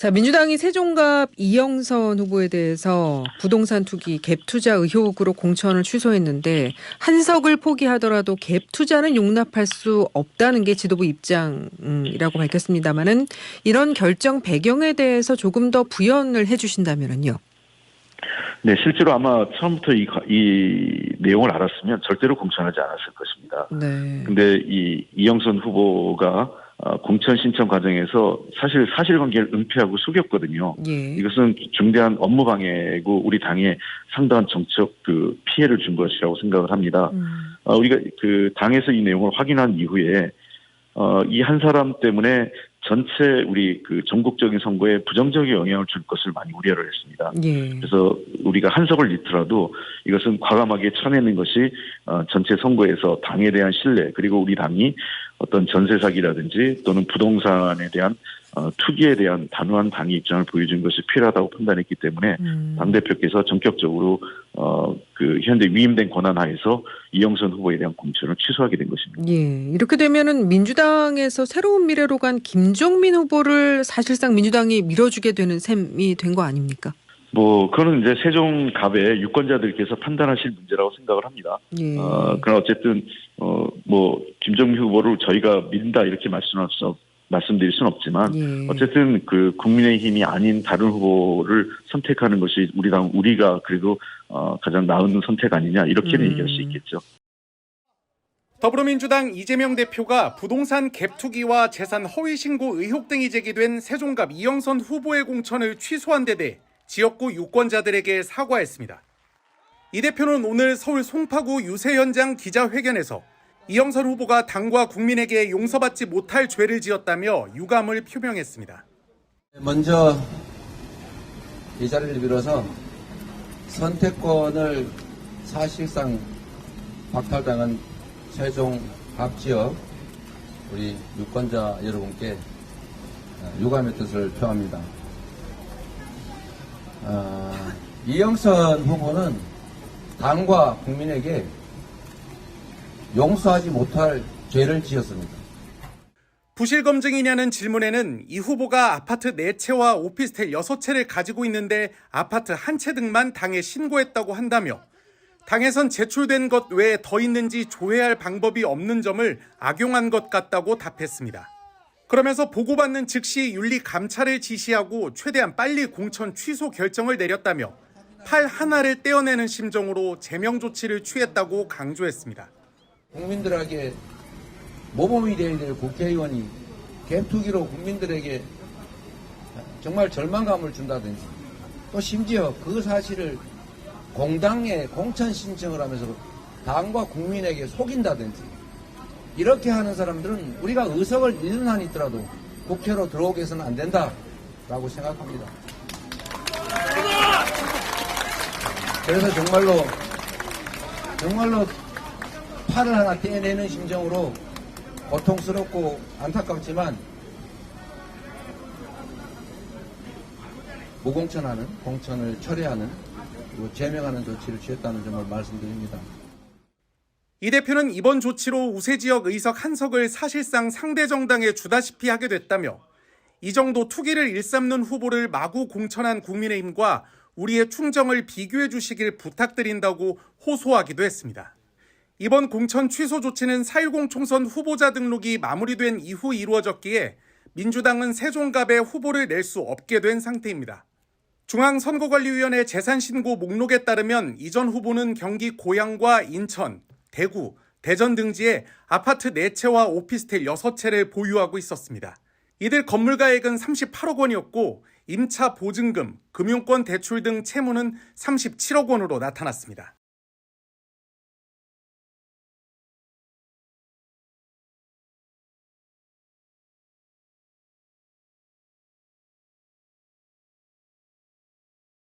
자, 민주당이 세종갑 이영선 후보에 대해서 부동산 투기 갭 투자 의혹으로 공천을 취소했는데 한석을 포기하더라도 갭 투자는 용납할 수 없다는 게 지도부 입장이라고 밝혔습니다만은 이런 결정 배경에 대해서 조금 더 부연을 해주신다면요. 네, 실제로 아마 처음부터 이 내용을 알았으면 절대로 공천하지 않았을 것입니다. 네. 근데 이영선 후보가 공천 신청 과정에서 사실 사실관계를 은폐하고 속였거든요. 예. 이것은 중대한 업무 방해고 우리 당에 상당한 정책 피해를 준 것이라고 생각을 합니다. 우리가 당에서 이 내용을 확인한 이후에 이 한 사람 때문에 전체 우리 전국적인 선거에 부정적인 영향을 줄 것을 많이 우려를 했습니다. 예. 그래서 우리가 한석을 잃더라도 이것은 과감하게 쳐내는 것이 전체 선거에서 당에 대한 신뢰, 그리고 우리 당이 어떤 전세 사기라든지 또는 부동산에 대한 투기에 대한 단호한 당의 입장을 보여준 것이 필요하다고 판단했기 때문에 당대표께서 전격적으로 현재 위임된 권한 하에서 이영선 후보에 대한 공천을 취소하게 된 것입니다. 예. 이렇게 되면은 민주당에서 새로운 미래로 간 김종민 후보를 사실상 민주당이 밀어주게 되는 셈이 된 거 아닙니까? 그거는 이제 세종갑의 유권자들께서 판단하실 문제라고 생각을 합니다. 예. 그러나 어쨌든, 김종민 후보를 저희가 민다 이렇게 말씀드릴 수는 없지만, 예. 어쨌든 국민의힘이 아닌 다른 후보를 선택하는 것이 우리가 그래도, 가장 나은 선택 아니냐, 이렇게는 얘기할 수 있겠죠. 더불어민주당 이재명 대표가 부동산 갭 투기와 재산 허위 신고 의혹 등이 제기된 세종갑 이영선 후보의 공천을 취소한 데 대해 지역구 유권자들에게 사과했습니다. 이 대표는 오늘 서울 송파구 유세 현장 기자회견에서 이영선 후보가 당과 국민에게 용서받지 못할 죄를 지었다며 유감을 표명했습니다. 먼저 이 자리를 빌어서 선택권을 사실상 박탈당한 세종갑 지역 우리 유권자 여러분께 유감의 뜻을 표합니다. 이영선 후보는 당과 국민에게 용서하지 못할 죄를 지었습니다. 부실 검증이냐는 질문에는 이 후보가 아파트 4채와 오피스텔 6채를 가지고 있는데 아파트 1채 등만 당에 신고했다고 한다며 당에선 제출된 것 외에 더 있는지 조회할 방법이 없는 점을 악용한 것 같다고 답했습니다. 그러면서 보고받는 즉시 윤리감찰을 지시하고 최대한 빨리 공천 취소 결정을 내렸다며 팔 하나를 떼어내는 심정으로 제명 조치를 취했다고 강조했습니다. 국민들에게 모범이 되어야 될 국회의원이 갭 투기로 국민들에게 정말 절망감을 준다든지 또 심지어 그 사실을 공당에 공천 신청을 하면서 당과 국민에게 속인다든지 이렇게 하는 사람들은 우리가 의석을 잃는 한이 있더라도 국회로 들어오게 해서는 안 된다라고 생각합니다. 그래서 정말로 팔을 하나 떼내는 심정으로 고통스럽고 안타깝지만 무공천하는 공천을 철회하는 그리고 제명하는 조치를 취했다는 점을 말씀드립니다. 이 대표는 이번 조치로 우세지역 의석 한석을 사실상 상대 정당에 주다시피 하게 됐다며 이 정도 투기를 일삼는 후보를 마구 공천한 국민의힘과 우리의 충정을 비교해 주시길 부탁드린다고 호소하기도 했습니다. 이번 공천 취소 조치는 4.10 총선 후보자 등록이 마무리된 이후 이루어졌기에 민주당은 세종갑에 후보를 낼 수 없게 된 상태입니다. 중앙선거관리위원회 재산신고 목록에 따르면 이전 후보는 경기 고양과 인천, 대구, 대전 등지에 아파트 4채와 오피스텔 6채를 보유하고 있었습니다. 이들 건물가액은 38억 원이었고 임차 보증금, 금융권 대출 등 채무는 37억 원으로 나타났습니다.